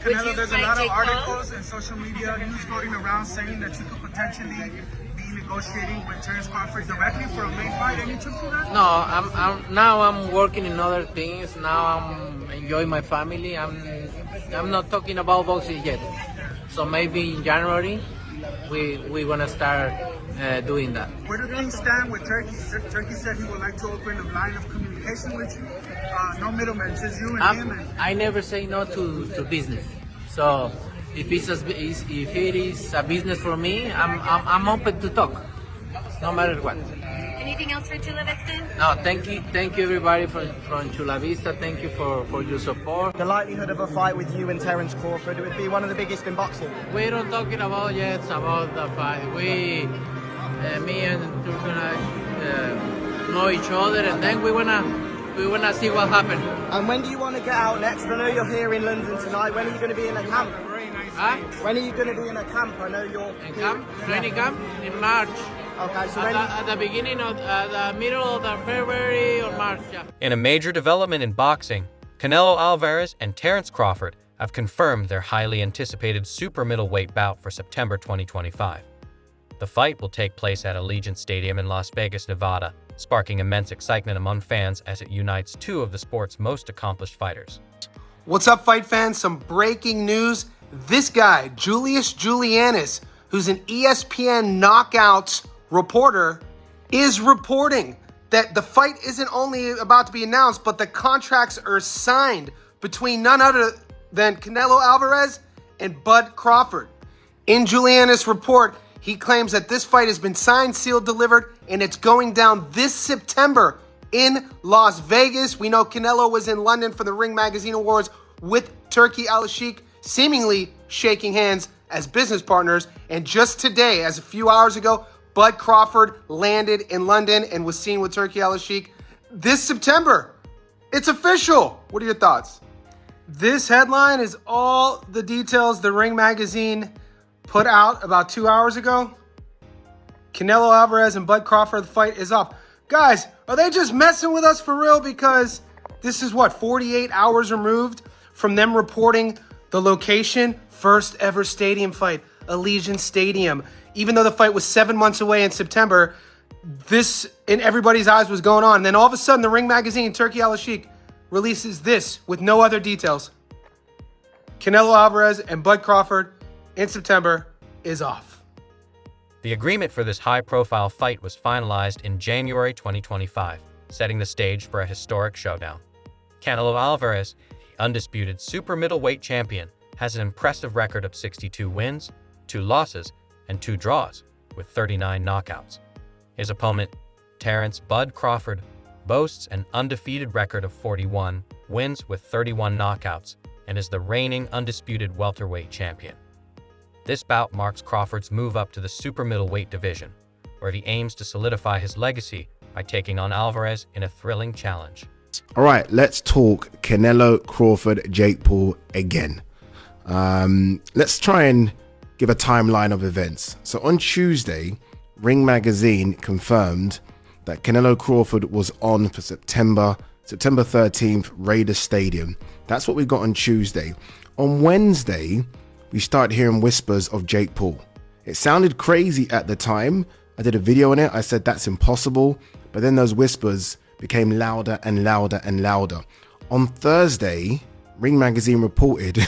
Canelo, there's a lot of articles and social media news floating around saying that you could potentially be negotiating with Terence Crawford directly for a main fight. Any truth to that? No, I'm working in other things. Now I'm enjoying my family. I'm not talking about boxing yet. So maybe in January we're gonna start doing that. Where do things stand with Turkey? Turkey said he would like to open a line of communication with you. No middlemen, just you and him. I never say no to business. So if it is a business for me, I'm open to talk, no matter what. Anything else for Chula Vista? No, thank you everybody from Chula Vista. Thank you for your support. The likelihood of a fight with you and Terence Crawford, it would be one of the biggest in boxing. We're not talking about yet about the fight. Me and Turkana know each other, and then we wanna see what happens. And when do you want to get out next? I know you're here in London tonight. When are you going to be in a camp? Huh? When are you going to be in a camp? I know you're in camp, training camp in March. Okay, so at the beginning of the middle of the February or March. Yeah. In a major development in boxing, Canelo Alvarez and Terence Crawford have confirmed their highly anticipated super middleweight bout for September 2025. The fight will take place at Allegiant Stadium in Las Vegas, Nevada, sparking immense excitement among fans as it unites two of the sport's most accomplished fighters. What's up, fight fans? Some breaking news. This guy, Julius Julianis, who's an ESPN Knockouts reporter, is reporting that the fight isn't only about to be announced, but the contracts are signed between none other than Canelo Alvarez and Bud Crawford. In Julianis' report, he claims that this fight has been signed, sealed, delivered, and it's going down this September in Las Vegas. We know Canelo was in London for the Ring Magazine Awards with Turki Al-Sheikh, seemingly shaking hands as business partners. And just today, as a few hours ago, Bud Crawford landed in London and was seen with Turki Al-Sheikh this September. It's official. What are your thoughts? This headline is all the details the Ring Magazine put out about 2 hours ago. Canelo Alvarez and Bud Crawford, the fight is off. Guys, are they just messing with us for real? Because this is 48 hours removed from them reporting the location. First ever stadium fight, Allegiant Stadium. Even though the fight was 7 months away in September, this in everybody's eyes was going on. And then all of a sudden, the Ring Magazine, Turki Al-Sheikh, releases this with no other details. Canelo Alvarez and Bud Crawford in September is off. The agreement for this high-profile fight was finalized in January 2025, setting the stage for a historic showdown. Canelo Alvarez, the undisputed super middleweight champion, has an impressive record of 62 wins, 2 losses, and 2 draws, with 39 knockouts. His opponent, Terence "Bud" Crawford, boasts an undefeated record of 41 wins with 31 knockouts, and is the reigning undisputed welterweight champion. This bout marks Crawford's move up to the super middleweight division, where he aims to solidify his legacy by taking on Alvarez in a thrilling challenge. All right, let's talk Canelo, Crawford, Jake Paul again. Let's try and give a timeline of events. So on Tuesday, Ring Magazine confirmed that Canelo Crawford was on for September 13th, Raiders Stadium. That's what we got on Tuesday. On Wednesday, we started hearing whispers of Jake Paul. It sounded crazy at the time. I did a video on it. I said that's impossible. But then those whispers became louder and louder and louder. On Thursday, Ring Magazine reported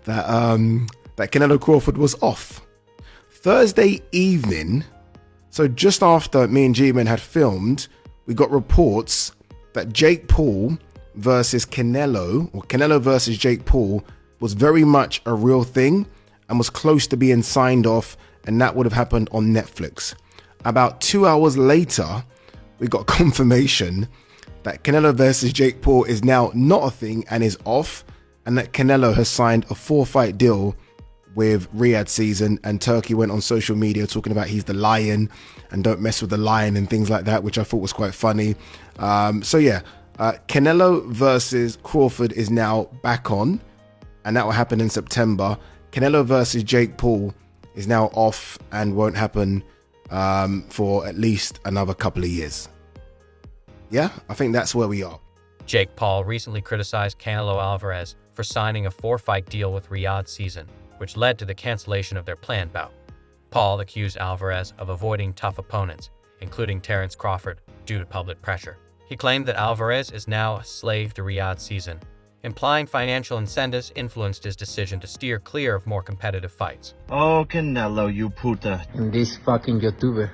that Canelo Crawford was off. Thursday evening, so just after me and G-Man had filmed, we got reports that Jake Paul versus Canelo, or Canelo versus Jake Paul, was very much a real thing and was close to being signed off, and that would have happened on Netflix. About 2 hours later, we got confirmation that Canelo versus Jake Paul is now not a thing and is off, and that Canelo has signed a 4-fight deal with Riyadh Season, and Turkey went on social media talking about he's the lion and don't mess with the lion and things like that, which I thought was quite funny. Canelo versus Crawford is now back on, and that will happen in September. Canelo versus Jake Paul is now off and won't happen for at least another couple of years. Yeah, I think that's where we are. Jake Paul recently criticized Canelo Alvarez for signing a 4-fight deal with Riyadh Season, which led to the cancellation of their planned bout. Paul accused Alvarez of avoiding tough opponents, including Terence Crawford, due to public pressure. He claimed that Alvarez is now a slave to Riyadh Season, implying financial incentives influenced his decision to steer clear of more competitive fights. Oh, Canelo, you puta. And this fucking YouTuber,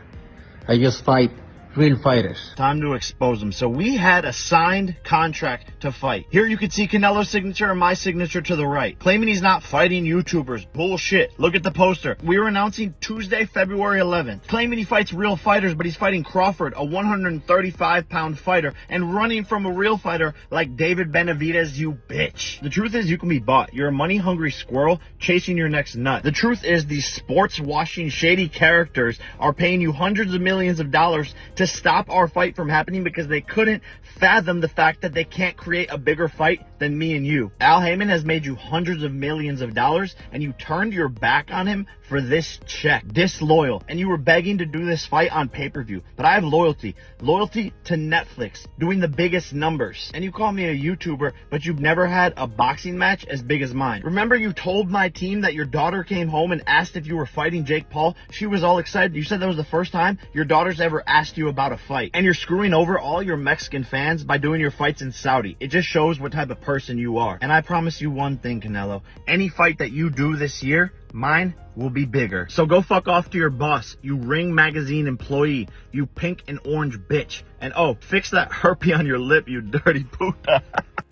I just fight real fighters. Time to expose him. So we had a signed contract to fight. Here you can see Canelo's signature and my signature to the right. Claiming he's not fighting YouTubers. Bullshit. Look at the poster. We were announcing Tuesday, February 11th. Claiming he fights real fighters, but he's fighting Crawford, a 135-pound fighter, and running from a real fighter like David Benavidez, you bitch. The truth is you can be bought. You're a money-hungry squirrel chasing your next nut. The truth is these sports-washing shady characters are paying you hundreds of millions of dollars to stop our fight from happening because they couldn't fathom the fact that they can't create a bigger fight than me and you. Al Heyman has made you hundreds of millions of dollars and you turned your back on him for this check. Disloyal. And you were begging to do this fight on pay-per-view. But I have loyalty. Loyalty to Netflix, doing the biggest numbers. And you call me a YouTuber, but you've never had a boxing match as big as mine. Remember you told my team that your daughter came home and asked if you were fighting Jake Paul? She was all excited. You said that was the first time your daughter's ever asked you about a fight. And you're screwing over all your Mexican fans by doing your fights in Saudi. It just shows what type of person you are. And I promise you one thing, Canelo. Any fight that you do this year, mine will be bigger. So go fuck off to your boss, you Ring Magazine employee, you pink and orange bitch. And oh, fix that herpes on your lip, you dirty puta.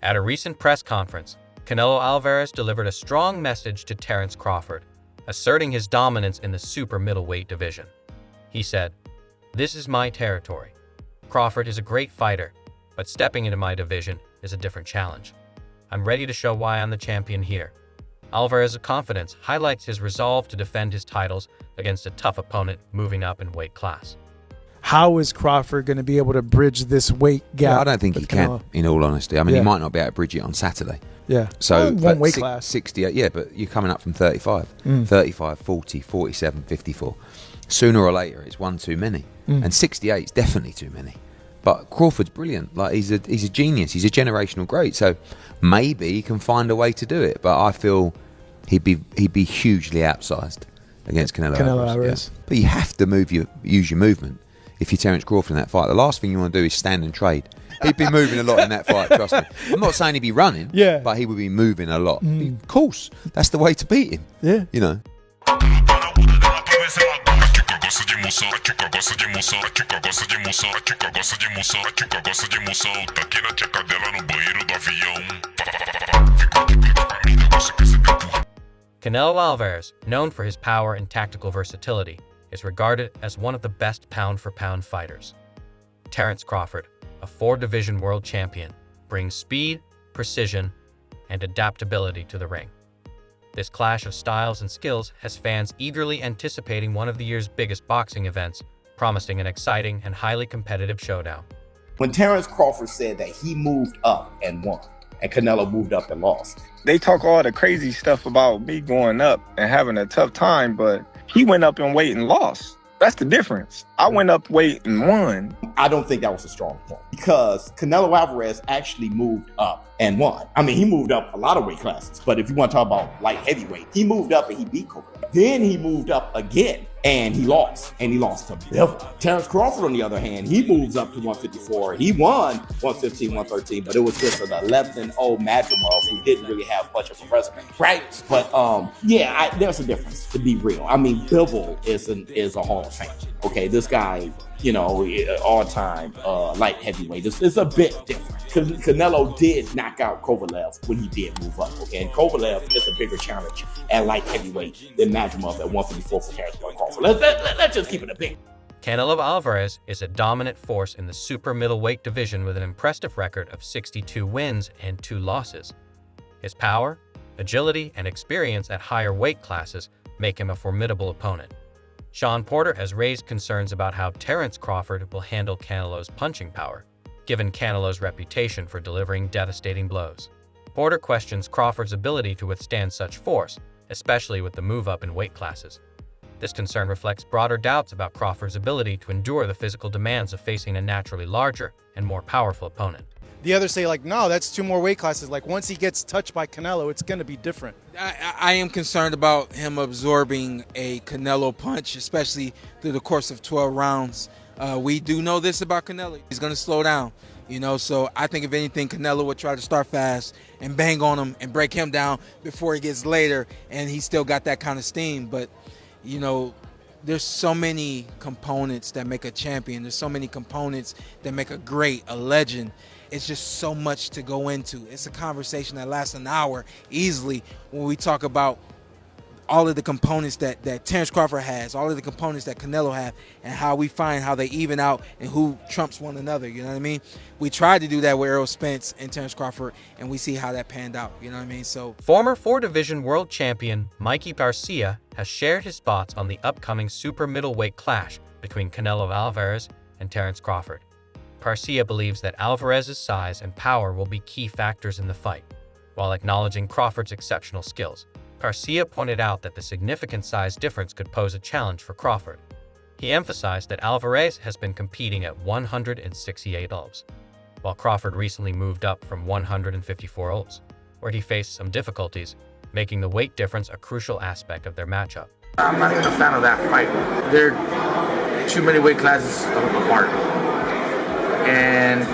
At a recent press conference, Canelo Alvarez delivered a strong message to Terence Crawford, asserting his dominance in the super middleweight division. He said, "This is my territory. Crawford is a great fighter, but stepping into my division is a different challenge. I'm ready to show why I'm the champion here." Alvarez's confidence highlights his resolve to defend his titles against a tough opponent moving up in weight class. How is Crawford going to be able to bridge this weight gap? Yeah, I don't think he can, in all honesty. I mean, he might not be able to bridge it on Saturday. Yeah. So, one weight class. 68, yeah, but you're coming up from 35. 35, 40, 47, 54. Sooner or later, it's one too many. And 68 is definitely too many. But Crawford's brilliant. Like he's a genius. He's a generational great. So maybe he can find a way to do it. But I feel he'd be hugely outsized against Canelo Alvarez. Yeah. But you have to use your movement. If you're Terence Crawford in that fight, the last thing you want to do is stand and trade. He'd be moving a lot in that fight, trust me. I'm not saying he'd be running, but he would be moving a lot. Of course, that's the way to beat him. Yeah. You know. Canelo Alvarez, known for his power and tactical versatility, is regarded as one of the best pound-for-pound fighters. Terence Crawford, a 4-division world champion, brings speed, precision, and adaptability to the ring. This clash of styles and skills has fans eagerly anticipating one of the year's biggest boxing events, promising an exciting and highly competitive showdown. When Terence Crawford said that he moved up and won, and Canelo moved up and lost. They talk all the crazy stuff about me going up and having a tough time, but he went up in weight and lost. That's the difference. I went up weight and won. I don't think that was a strong point because Canelo Alvarez actually moved up and won. I mean, he moved up a lot of weight classes, but if you want to talk about light heavyweight, he moved up and he beat Crawford. Then he moved up again and he lost to Bivol. Terence Crawford, on the other hand, he moves up to 154. He won 115, 113, but it was just an 11-0 Madrimov who didn't really have much of a resume, right? But there's a difference, to be real. I mean, Bivol is a Hall of Fame. Okay, this guy, all-time light heavyweight. It's a bit different. Canelo did knock out Kovalev when he did move up, okay? And Kovalev is a bigger challenge at light heavyweight than Madrimov at 154 for Terence Crawford. Let's just keep it a bit. Canelo Alvarez is a dominant force in the super middleweight division with an impressive record of 62 wins and 2 losses. His power, agility, and experience at higher weight classes make him a formidable opponent. Sean Porter has raised concerns about how Terence Crawford will handle Canelo's punching power, given Canelo's reputation for delivering devastating blows. Porter questions Crawford's ability to withstand such force, especially with the move up in weight classes. This concern reflects broader doubts about Crawford's ability to endure the physical demands of facing a naturally larger and more powerful opponent. The others say, like, no, that's 2 more weight classes. Like, once he gets touched by Canelo, it's going to be different. I am concerned about him absorbing a Canelo punch, especially through the course of 12 rounds. We do know this about Canelo. He's going to slow down, you know, so I think if anything, Canelo would try to start fast and bang on him and break him down before he gets later, and he still got that kind of steam. But, you know, there's so many components that make a champion. There's so many components that make a great, a legend. It's just so much to go into. It's a conversation that lasts an hour easily when we talk about all of the components that Terence Crawford has, all of the components that Canelo have, and how we find how they even out and who trumps one another, you know what I mean? We tried to do that with Errol Spence and Terence Crawford, and we see how that panned out, you know what I mean? So, former 4-division world champion Mikey Garcia has shared his thoughts on the upcoming super middleweight clash between Canelo Alvarez and Terence Crawford. Garcia believes that Alvarez's size and power will be key factors in the fight, while acknowledging Crawford's exceptional skills. Garcia pointed out that the significant size difference could pose a challenge for Crawford. He emphasized that Alvarez has been competing at 168 ounces, while Crawford recently moved up from 154 ounces, where he faced some difficulties, making the weight difference a crucial aspect of their matchup. I'm not even a fan of that fight. They're too many weight classes apart. And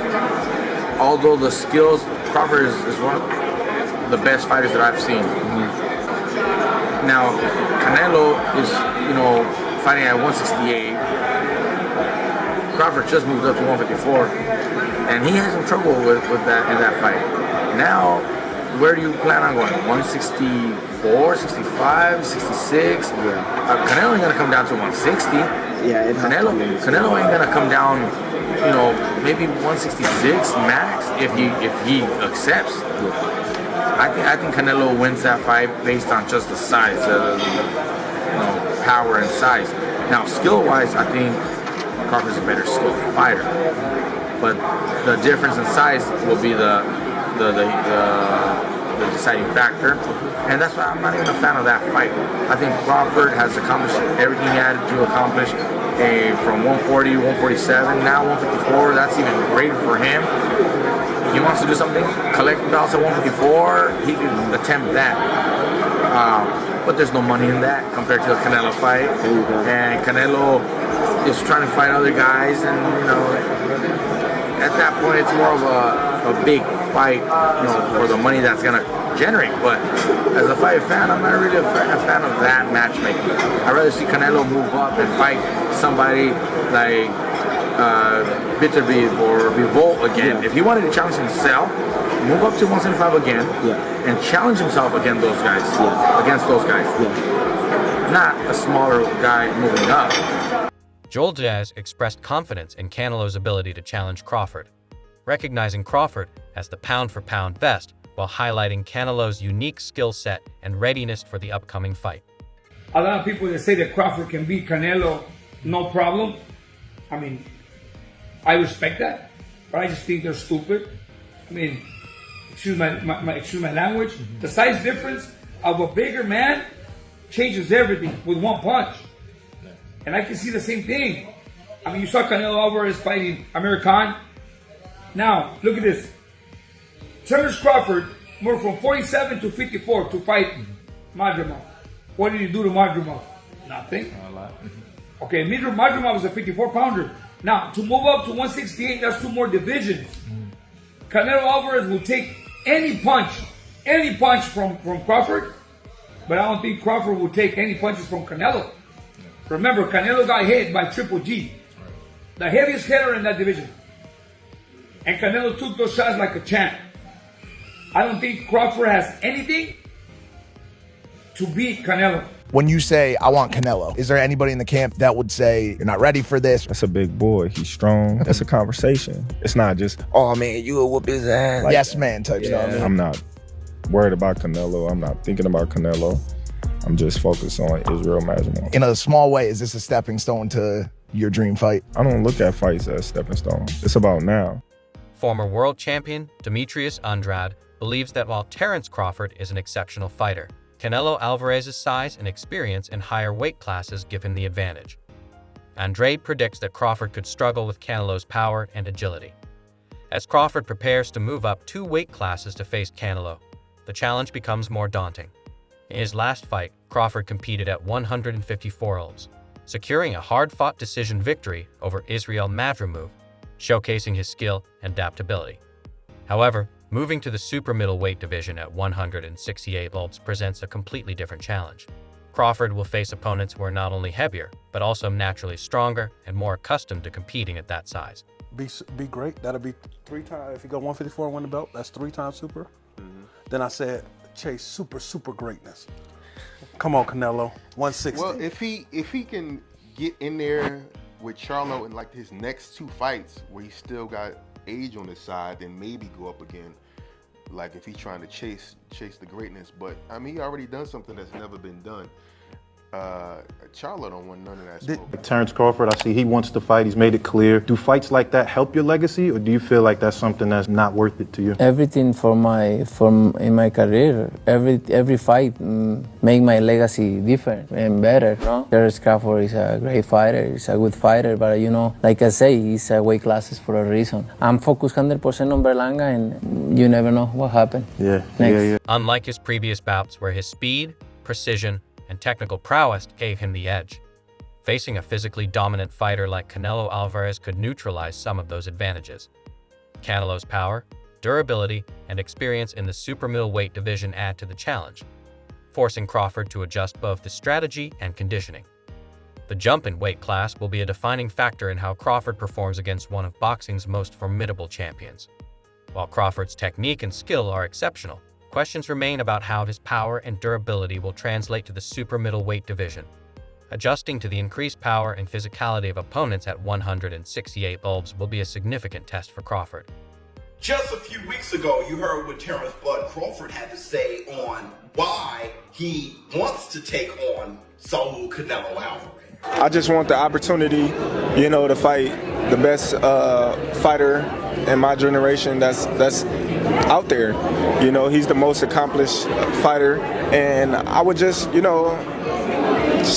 although the skills, Crawford is one of the best fighters that I've seen. Now, Canelo is, you know, fighting at 168. Crawford just moved up to 154, and he has some trouble with that in that fight. Now, where do you plan on going? 164, 65, 66? Canelo ain't gonna come down to 160. Yeah, Canelo ain't gonna come down, you know, maybe 166 max if he accepts. I think Canelo wins that fight based on just the size, you know, power and size. Now, skill-wise, I think Crawford's a better skilled fighter, but the difference in size will be the deciding factor, and that's why I'm not even a fan of that fight. I think Crawford has accomplished everything he had to accomplish from 140, 147, now 154. That's even greater for him. He wants to do something, collect belts at 154, he can attempt that. But there's no money in that compared to the Canelo fight. And Canelo is trying to fight other guys, and you know, at that point it's more of a big fight, you know, for the money that's gonna generate. But as a fight fan, I'm not really a fan of that matchmaking. I'd rather see Canelo move up and fight somebody like bitten or Revolt again. If he wanted to challenge himself, move up to 175 again, and challenge himself against those guys. Not a smaller guy moving up. Joel Diaz expressed confidence in Canelo's ability to challenge Crawford, recognizing Crawford as the pound-for-pound best, while highlighting Canelo's unique skill set and readiness for the upcoming fight. A lot of people that say that Crawford can beat Canelo, no problem. I mean, I respect that, but I just think they're stupid. I mean, excuse my language. The size difference of a bigger man changes everything with one punch. And I can see the same thing. I mean, you saw Canelo Alvarez fighting Amir Khan. Now, look at this. Terence Crawford moved from 47 to 54 to fight Madrimov. What did he do to Madrimov? Nothing. Okay, Madrimov was a 54-pounder. Now, to move up to 168, that's 2 more divisions. Canelo Alvarez will take any punch from Crawford, but I don't think Crawford will take any punches from Canelo. Remember, Canelo got hit by Triple G, the heaviest hitter in that division. And Canelo took those shots like a champ. I don't think Crawford has anything to beat Canelo. When you say, I want Canelo, is there anybody in the camp that would say, you're not ready for this? That's a big boy. He's strong. That's a conversation. It's not just, oh man, you will whoop his ass. Like yes, man type stuff. I'm not worried about Canelo. I'm not thinking about Canelo. I'm just focused on Israel Madrimov. In a small way, is this a stepping stone to your dream fight? I don't look at fights as stepping stone. It's about now. Former world champion Demetrius Andrade believes that while Terence Crawford is an exceptional fighter, Canelo Alvarez's size and experience in higher weight classes give him the advantage. Andrade predicts that Crawford could struggle with Canelo's power and agility. As Crawford prepares to move up 2 weight classes to face Canelo, the challenge becomes more daunting. In his last fight, Crawford competed at 154 kg, securing a hard-fought decision victory over Israel Madrimov, showcasing his skill and adaptability. However, moving to the super middleweight division at 168 kg presents a completely different challenge. Crawford will face opponents who are not only heavier, but also naturally stronger and more accustomed to competing at that size. Be great. That'll be 3 times. If you go 154 and win the belt, that's 3 times super. Then I said, chase super greatness. Come on, Canelo. 160. Well, if he can get in there with Charlo in like his next 2 fights where he still got age on his side, then maybe go up again. Like if he's trying to chase the greatness. But I mean, he already done something that's never been done. Charlo don't want none of that smoke. Terence Crawford, I see he wants to fight. He's made it clear. Do fights like that help your legacy, or do you feel like that's something that's not worth it to you? Everything in my career, every fight make my legacy different and better. No? Terence Crawford is a great fighter. He's a good fighter, but you know, like I say, he's a weight classes for a reason. I'm focused 100% on Berlanga, and you never know what happened. Yeah. Unlike his previous bouts, where his speed, precision, and technical prowess gave him the edge, facing a physically dominant fighter like Canelo Alvarez could neutralize some of those advantages. Canelo's power, durability, and experience in the super middleweight division add to the challenge, forcing Crawford to adjust both the strategy and conditioning. The jump in weight class will be a defining factor in how Crawford performs against one of boxing's most formidable champions. While Crawford's technique and skill are exceptional, questions remain about how his power and durability will translate to the super middleweight division. Adjusting to the increased power and physicality of opponents at 168 kg will be a significant test for Crawford. Just a few weeks ago, you heard what Terence "Bud" Crawford had to say on why he wants to take on Saul Canelo Alvarez. I just want the opportunity, to fight the best fighter in my generation that's out there. He's the most accomplished fighter, and I would just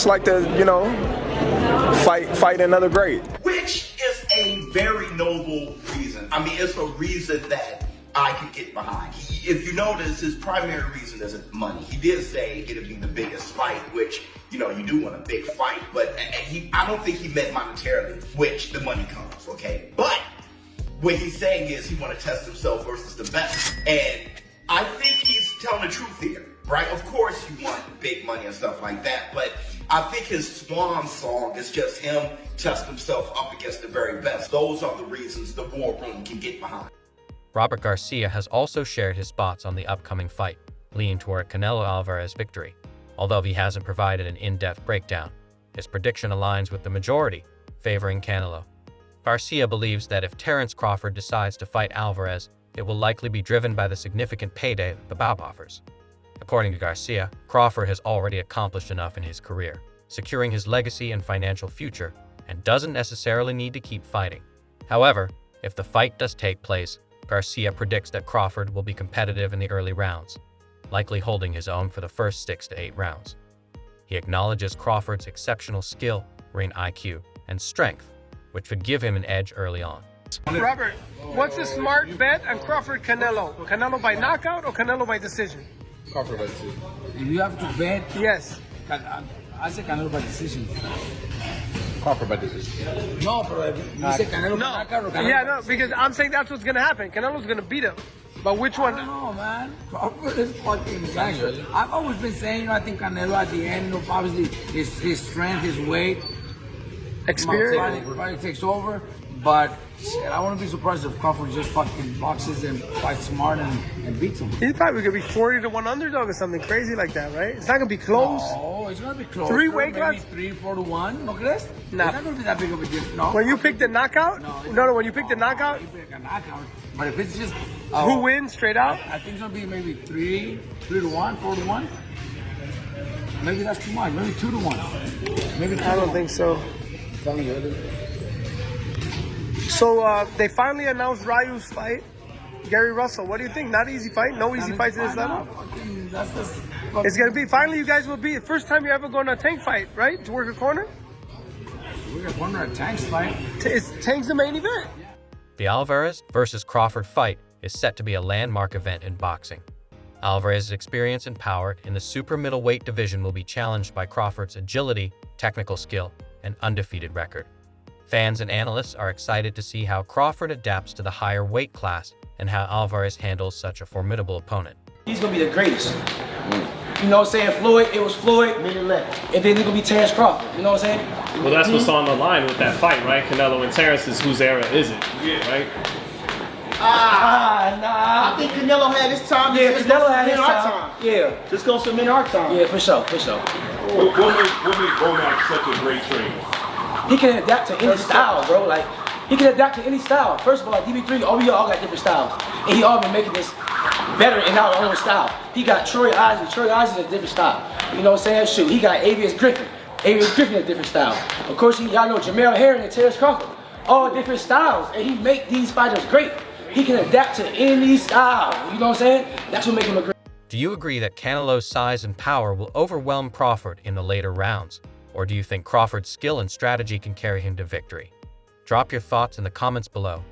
like to, fight another great. Which is a very noble reason. I mean, it's a reason that I can get behind. If you notice, his primary reason isn't money. He did say it'd be the biggest fight, which, you do want a big fight, but I don't think he meant monetarily, which the money comes, okay? But what he's saying is he want to test himself versus the best. And I think he's telling the truth here, right? Of course you want big money and stuff like that, but I think his swan song is just him testing himself up against the very best. Those are the reasons the war room can get behind. Robert Garcia has also shared his thoughts on the upcoming fight, leaning toward Canelo Alvarez victory. Although he hasn't provided an in-depth breakdown, his prediction aligns with the majority, favoring Canelo. Garcia believes that if Terence Crawford decides to fight Alvarez, it will likely be driven by the significant payday the bout offers. According to Garcia, Crawford has already accomplished enough in his career, securing his legacy and financial future, and doesn't necessarily need to keep fighting. However, if the fight does take place, Garcia predicts that Crawford will be competitive in the early rounds, likely holding his own for the first 6 to 8 rounds. He acknowledges Crawford's exceptional skill, ring IQ, and strength, which would give him an edge early on. Robert, what's a smart bet on Crawford-Canelo? Canelo by knockout or Canelo by decision? Crawford by decision. If you have to bet, yes. I say Canelo by decision. Crawford by decision. No, but you say Canelo by knockout or Canelo? Yeah, no, because I'm saying that's what's going to happen. Canelo's going to beat him. But which one? I don't know, man. Crawford is fucking special. I've always been saying, I think Canelo at the end, obviously, his strength, his weight, experience, probably takes over. But shit, I wouldn't be surprised if Crawford just fucking boxes and fights smart and beats him. He's probably going to be 40-1 underdog or something crazy like that, right? It's not going to be close. No, it's going to be close. 3 weight classes? 3-4-1. No crees? No. It's not going to be that big of a difference. No. When you pick the knockout? No, when you pick the knockout? You pick a knockout. But if it's just... who wins straight out? I think it's going to be maybe 3-1, 4-1. Maybe that's too much. Maybe 2-1. Maybe 2-1. I don't think so. I'm telling you. So they finally announced Ryu's fight, Gary Russell. What do you think? Not easy fight? No easy fights in this level? It's going to be, finally you guys will be, the first time you're ever going to a Tank fight, right? To work a corner? We're a corner at Tank's fight. It's Tank's the main event. The Alvarez versus Crawford fight is set to be a landmark event in boxing. Alvarez's experience and power in the super middleweight division will be challenged by Crawford's agility, technical skill, and undefeated record. Fans and analysts are excited to see how Crawford adapts to the higher weight class and how Alvarez handles such a formidable opponent. He's gonna be the greatest. You know what I'm saying? Floyd, it was Floyd, and then it's gonna be Terence Crawford. You know what I'm saying? Well, that's what's on the line with that fight, right? Canelo and Terence is whose era is it? Yeah. Right? Nah. I think Canelo had his time. Yeah, Canelo had his time. Yeah. This goes to men our time. Yeah, for sure, for sure. What makes Bomac such a great trainer? He can adapt to any style, bro. Like, he can adapt to any style. First of all, like DB3, we all got different styles. And he all been making this better in our own style. He got Troy Eisen. Troy Eisen is a different style. You know what I'm saying? Shoot, he got Avius Griffin. Avius Griffin is a different style. Of course, y'all know Jamel Herring and Terence Crawford. All different styles. And he make these fighters great. He can adapt to any style. You know what I'm saying? That's what makes him a great. Do you agree that Canelo's size and power will overwhelm Crawford in the later rounds? Or do you think Crawford's skill and strategy can carry him to victory? Drop your thoughts in the comments below.